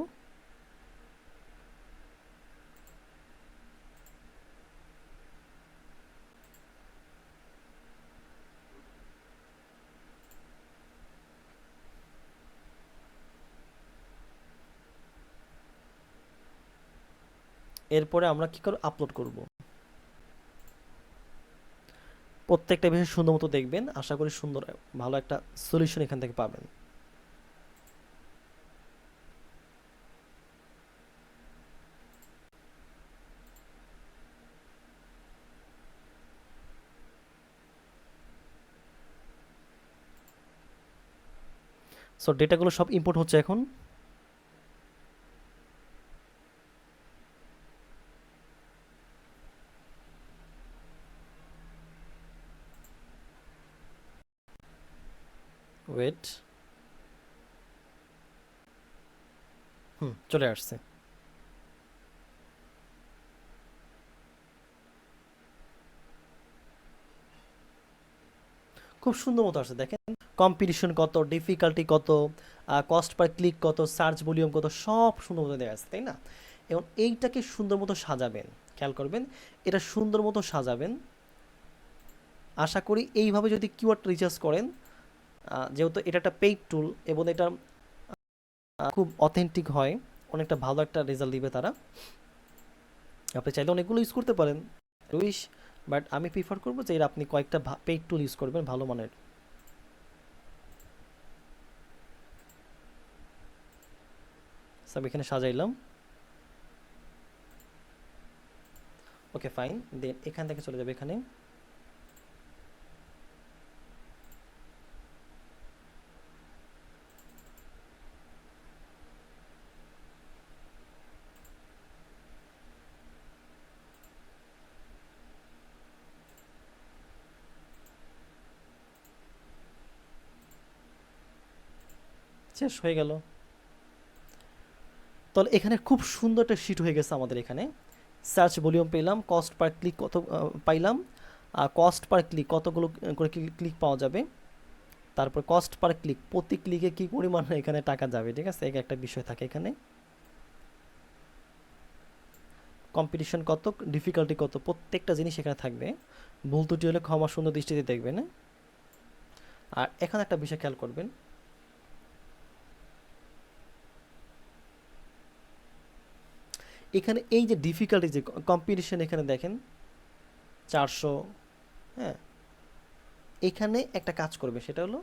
এরপরে আমরা কি করব, আপলোড করব। প্রত্যেকটা বিষয় সুন্দর মতো দেখবেন, আশা করি সুন্দর ভালো একটা সলিউশন এখান থেকে পাবেন। সো ডেটাগুলো সব ইম্পোর্ট হচ্ছে এখন। ওয়েট, চলে আসছে। খুব সুন্দর মতো আসছে দেখেন, কম্পিটিশন কত, ডিফিকাল্টি কত, কস্ট পার ক্লিক কত, সার্চ ভলিউম কত, সব সুন্দর মতো দেওয়া আছে, তাই না? এবং এইটাকে সুন্দর মতো সাজাবেন, খেয়াল করবেন, এটা সুন্দর মতো সাজাবেন। আশা করি এইভাবে যদি কিওয়ার্ড রিসার্চ করেন, যেহেতু এটা একটা পেইড টুল এবং এটা খুব অথেন্টিক হয়, অনেকটা ভালো একটা রেজাল্ট দিবে তারা। আপনি চাইলে অনেকগুলো ইউজ করতে পারেন, উইশ, বাট আমি প্রিফার করবো যে এর আপনি কয়েকটা পেইড টুল ইউজ করবেন ভালো মানের। সব এখানে সাজাইলাম। ওকে ফাইন, দেন এখান থেকে চলে যাবে এখানে। শেষ হয়ে গেল। তাহলে এখানে খুব সুন্দর একটা শিট হয়ে গেছে আমাদের। এখানে সার্চ ভলিউম পেলাম, কস্ট পার ক্লিক কত পাইলাম, কস্ট পার ক্লিক কতগুলো করে ক্লিক পাওয়া যাবে, তারপর কস্ট পার ক্লিক প্রতি ক্লিকে কী পরিমাণ এখানে টাকা যাবে, ঠিক আছে, একটা বিষয় থাকে এখানে। কম্পিটিশন কত, ডিফিকাল্টি কত, প্রত্যেকটা জিনিস এখানে থাকবে। ভুল ত্রুটি হলে ক্ষমা সুন্দর দৃষ্টিতে দেখবেন। আর এখন একটা বিষয় খেয়াল করবেন, এখানে এই যে ডিফিকাল্টি, যে কম্পিটিশন এখানে দেখেন 400। হ্যাঁ, এখানে একটা কাজ করবে, সেটা হলো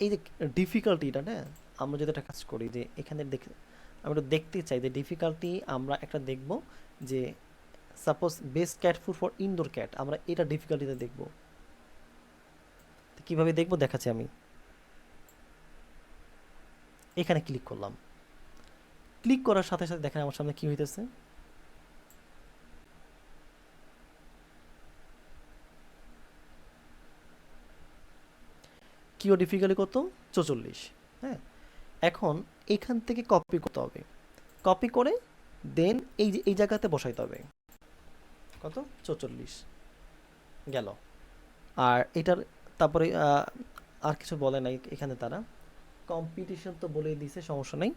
এই যে ডিফিকাল্টিটা, হ্যাঁ, আমরা যদি একটা কাজ করি যে এখানে আমরা দেখতে চাই যে ডিফিকাল্টি আমরা একটা দেখব যে suppose best cat food for indoor cat, আমরা এটা ডিফিকাল্টিতে দেখব। কীভাবে দেখব দেখাচ্ছি আমি। এখানে ক্লিক করলাম, ক্লিক করার সাথে সাথে দেখেন আমার সামনে কী হইতেছে, কিও ডিফিকাল্টি কত, 44। হ্যাঁ, এখন এখান থেকে কপি করতে হবে, কপি করে দেন এই যে এই জায়গাতে বসাইতে হবে, কত, 44 গেল। আর এটার তারপরে আর কিছু বলে নাই এখানে তারা, কম্পিটিশন তো বলেই দিয়েছে, সমস্যা নেই,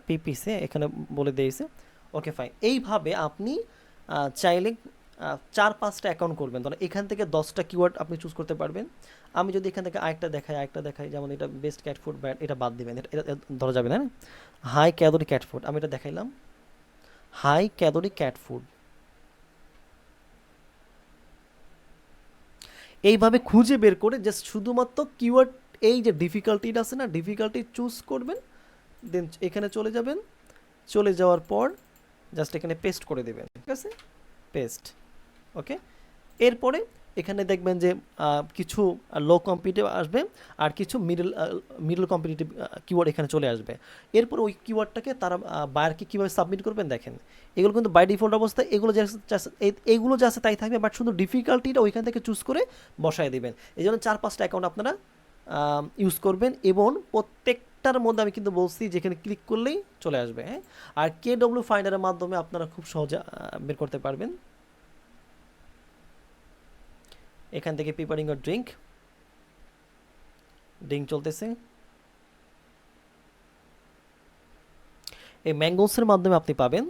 পিপিসে এখানে বলে দিয়েছে। Okay fine. এইভাবে আপনি চাইলে 4-5টা অ্যাকাউন্ট করবেন, তাহলে এখান থেকে 10টা কিওয়ার্ড আপনি চুজ করতে পারবেন। আমি যদি এখান থেকে আরেকটা দেখাই, যেমন এটা বেস্ট ক্যাট ফুড ব্র্যান্ড, এটা বাদ দিবেন, এটা ধরা যাবে না। হাই ক্যালোরি ক্যাট ফুড, আমি এটা দেখাইলাম, হাই ক্যালোরি ক্যাট ফুড। এইভাবে খুঁজে বের করে জাস্ট শুধুমাত্র কিওয়ার্ড, এই যে ডিফিকাল্টিটা আছে না, ডিফিকাল্টি চুজ করবেন, দেন এখানে চলে যাবেন, চলে যাওয়ার পর জাস্ট এখানে পেস্ট করে দেবেন, ঠিক আছে, পেস্ট। ওকে, এরপরে এখানে দেখবেন যে কিছু লো কম্পিটিটিভ আসবে আর কিছু মিডল কম্পিটিটিভ কিওয়ার্ড এখানে চলে আসবে। এরপর ওই কিওয়ার্ডটাকে তারা বায়ারকে কীভাবে সাবমিট করবেন দেখেন, এগুলো কিন্তু বাই ডিফল্ট অবস্থায় এগুলো যা আছে তাই থাকবে, বাট শুধু ডিফিকাল্টিটা ওইখান থেকে চুজ করে বসায় দেবেন। এই জন্য 4-5টা অ্যাকাউন্ট আপনারা ইউজ করবেন, এবং প্রত্যেকটার মধ্যে আমি কিন্তু বলছি যেখানে ক্লিক করলেই চলে আসবে। হ্যাঁ, আর KW ফাইন্ডারের মাধ্যমে আপনারা খুব সহজে বের করতে পারবেন। এখান থেকে প্রিপারিং আ ড্রিঙ্ক, ড্রিঙ্ক চলতেছে। এই ম্যাঙ্গোসের মাধ্যমে আপনি পাবেন।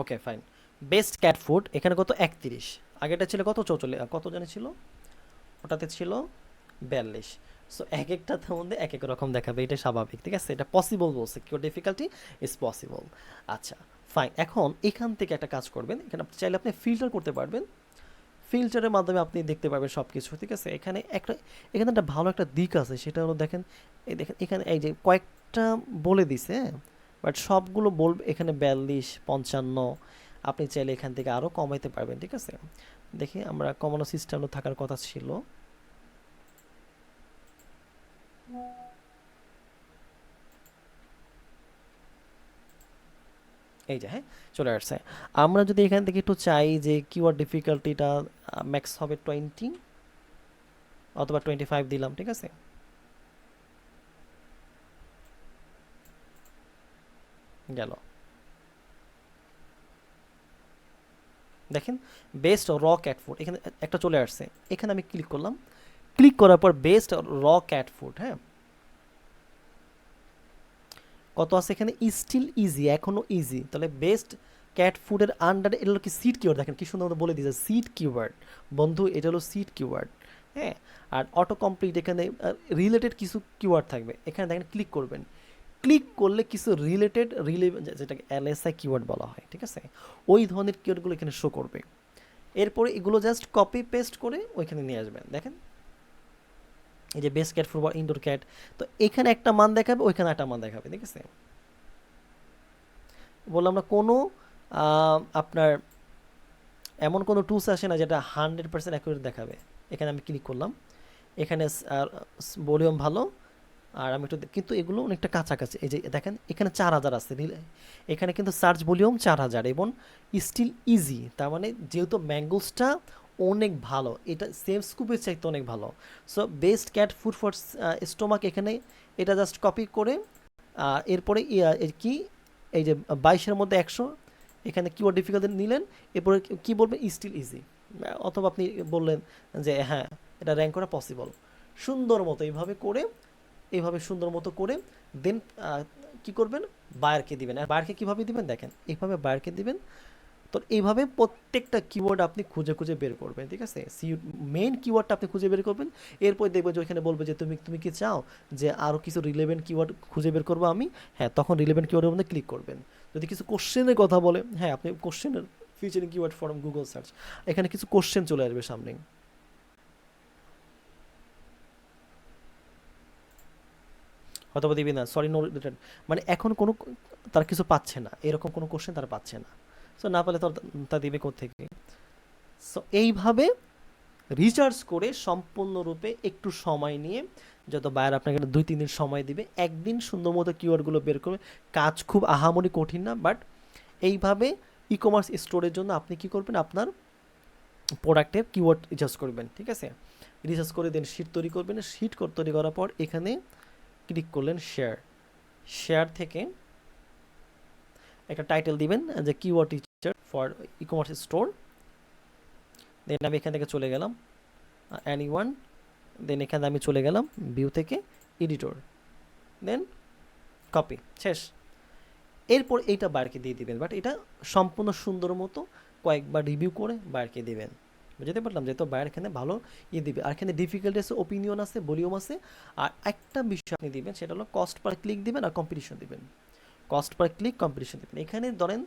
Okay fine, best cat food এখানে কত 31, আগেটা ছিল কত 44, কত জানি ছিল, ওটাতে ছিল 42। সো এক একটার মধ্যে এক এক রকম দেখাবে, এটা স্বাভাবিক, ঠিক আছে, এটা পসিবল বলছে, কিউ ডিফিকাল্টি ইজ পসিবল। আচ্ছা ফাইন, এখন এখান থেকে একটা কাজ করবেন, এখানে আপনি চাইলে আপনি ফিল্টার করতে পারবেন, ফিল্টারের মাধ্যমে আপনি দেখতে পারবেন সব কিছু, ঠিক আছে। এখানে একটা ভালো একটা দিক আছে, সেটা হলো দেখেন, এই দেখেন এখানে এই যে কয়েকটা বলে দিছে, বাট সবগুলো বলবে এখানে 42, 55, আপনি চাইলে এখান থেকে আরও কমাইতে পারবেন, ঠিক আছে। দেখি আমরা কমানো সিস্টেমও থাকার কথা ছিল। এই যে হ্যাঁ, চলে আসছে। আমরা যদি এখান থেকে একটু চাই যে কিওয়ার্ড ডিফিকাল্টিটা ম্যাক্স হবে 20 অথবা 25 দিলাম, ঠিক আছে। গেল, দেখেন বেস্ট র ক্যাট ফুড এখানে একটা চলে আসছে, এখানে আমি ক্লিক করলাম, ক্লিক করার পর বেস্ট র ক্যাট ফুড, হ্যাঁ, কত আছে এখানে, স্টিল ইজি, এখনো ইজি, তাহলে বেস্ট ক্যাট ফুডের আন্ডারে এটা হলো কি সিট কিওয়ার্ড, দেখেন কি সুন্দর বলে দিয়েছে সিট কিওয়ার্ড, বন্ধু এটা হলো সিট কিওয়ার্ড। হ্যাঁ, আর অটো কমপ্লিট এখানে রিলেটেড কিছু কিওয়ার্ড থাকবে, এখানে দেখেন ক্লিক করবেন, ক্লিক করলে কিছু রিলেটেড যেটাকে LSI কিওয়ার্ড বলা হয়, ঠিক আছে, ওই ধরনের কিওয়ার্ডগুলো এখানে শো করবে। এরপরে এগুলো জাস্ট কপি পেস্ট করে ওইখানে নিয়ে আসবেন, দেখেন এই যে বেস্ট ক্যাট ফুড বা ইনডোর ক্যাট, তো এখানে একটা মান দেখাবে, ওইখানে একটা মান দেখাবে, ঠিক আছে। বললাম না কোনো আপনার এমন কোনো টুলস আসে না যেটা 100% অ্যাকুরেট দেখাবে। এখানে আমি ক্লিক করলাম, এখানে ভলিউম ভালো, আর আমি একটু কিন্তু এগুলো অনেকটা কাছাকাছি, এই যে দেখেন এখানে 4000 আছে, এখানে কিন্তু সার্চ ভলিউম 4000 এবং স্টিল ইজি, তার মানে যেহেতু ম্যাঙ্গোসটা অনেক ভালো, এটা সেম স্কুপের চাইতে অনেক ভালো। So best cat food for stomach, এখানে এটা জাস্ট কপি করে এরপরে কি এই যে 22-এর মধ্যে 100, এখানে কিওয়ার্ড ডিফিকাল্টি নিলেন, এরপরে কি বলবেন স্টিল ইজি, অথবা আপনি বললেন যে হ্যাঁ এটা র্যাঙ্ক করা পসিবল, সুন্দর মতো এইভাবে সুন্দর মতো করে দেন কি করবেন, বায়ারকে দিবেন। আর বায়ারকে কীভাবে দিবেন দেখেন, এইভাবে বায়ারকে দিবেন, তো এইভাবে প্রত্যেকটা কিওয়ার্ড আপনি খুঁজে খুঁজে বের করবেন, ঠিক আছে, মেইন কিওয়ার্ডটা আপনি খুঁজে বের করবেন। এরপর দেখবেন যে ওইখানে বলবে যে তুমি কি চাও যে আরও কিছু রিলেভেন্ট কিওয়ার্ড খুঁজে বের করবো আমি, হ্যাঁ তখন রিলেভেন্ট কিওয়ার্ডের মধ্যে ক্লিক করবেন। যদি কিছু কোশ্চেনের কথা বলে, হ্যাঁ আপনি কোশ্চেনের featuring keyword form Google search, এখানে কিছু কোশ্চেন চলে আসবে সামনে, হয়তো দিবি না, সরি নো রিলেটেড, মানে এখন কোনো তার কিছু পাচ্ছে না, এরকম কোনো কোশ্চেন তারা পাচ্ছে না। সো না পেলে তো তা দিবে কোত্থেকে। সো এইভাবে রিচার্জ করে সম্পূর্ণরূপে একটু সময় নিয়ে, যত বায়ার আপনাকে 2-3 দিন সময় দিবে, একদিন সুন্দর মতো কিওয়ার্ডগুলো বের করবে, কাজ খুব আহামরি কঠিন না, বাট এইভাবে ই কমার্স স্টোরের জন্য আপনি কি করবেন, আপনার প্রোডাক্টের কিওয়ার্ড রিসার্চ করবেন, ঠিক আছে, রিসার্চ করে দেন শিট তৈরি করবেন, শিট তৈরি করার পর এখানে ক্লিক করলেন শেয়ার থেকে একটা টাইটেল দিবেন যে keyword teacher for e commerce store, then আমি এখান থেকে চলে গেলাম এনিওয়ান দেন এখানে আমি চলে গেলাম ভিউ থেকে এডিটর, দেন কপি, শেষ। এরপর এইটা বায়ারকে দিয়ে দিবেন, বাট এটা সম্পূর্ণ সুন্দর মতো কয়েকবার রিভিউ করে বায়ারকে দিবেন। বুঝতে পারলাম, যেহেতু বায়ার এখানে ভালো দিবে। আর এখানে ডিফিকাল্টি আছে, ওপিনিয়ন আছে, ভলিউম আছে। আর একটা বিষয় আপনি দিবেন, সেটা হলো কস্ট পার ক্লিক দিবেন আর কম্পিটিশন দিবেন। কস্ট পার ক্লিক কম্পিটিশন দেবেন। এখানে ধরেন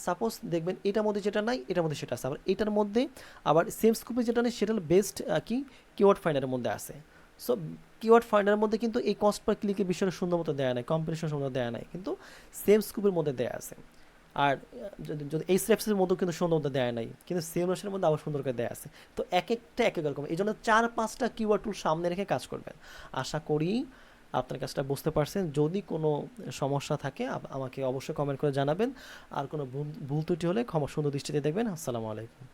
সাপোজ দেখবেন এটার মধ্যে যেটা নাই এটার মধ্যে সেটা আছে, আবার এটার মধ্যে আবার সেম স্কুপে যেটা নেই সেটা বেস্ট কি কিওয়ার্ড ফাইন্ডারের মধ্যে আছে। সো কিওয়ার্ড ফাইন্ডারের মধ্যে কিন্তু এই কস্ট পার ক্লিকের বিষয়টা সুন্দর মতো দেওয়া নাই, কম্পিটিশন সুন্দর দেওয়া নাই, কিন্তু সেম স্কুপের মধ্যে দেওয়া আছে। আর যদি যদি এই স্টেপসের মধ্যেও কিন্তু সুন্দর মতো দেওয়া নাই, কিন্তু সেম রাশের মধ্যে আবার সুন্দর করে দেওয়া আছে। তো এক একটা এক এক রকম, এই জন্য 4-5টা কিওয়ার্ড টুল সামনে রেখে কাজ করবেন। আশা করি আপনার কাজটা বুঝতে পারছেন। যদি কোনো সমস্যা থাকে আমাকে অবশ্যই কমেন্ট করে জানাবেন। আর কোনো ভুল ত্রুটি হলে ক্ষমা সুন্দর দৃষ্টিতে দেখবেন। আসসালামু আলাইকুম।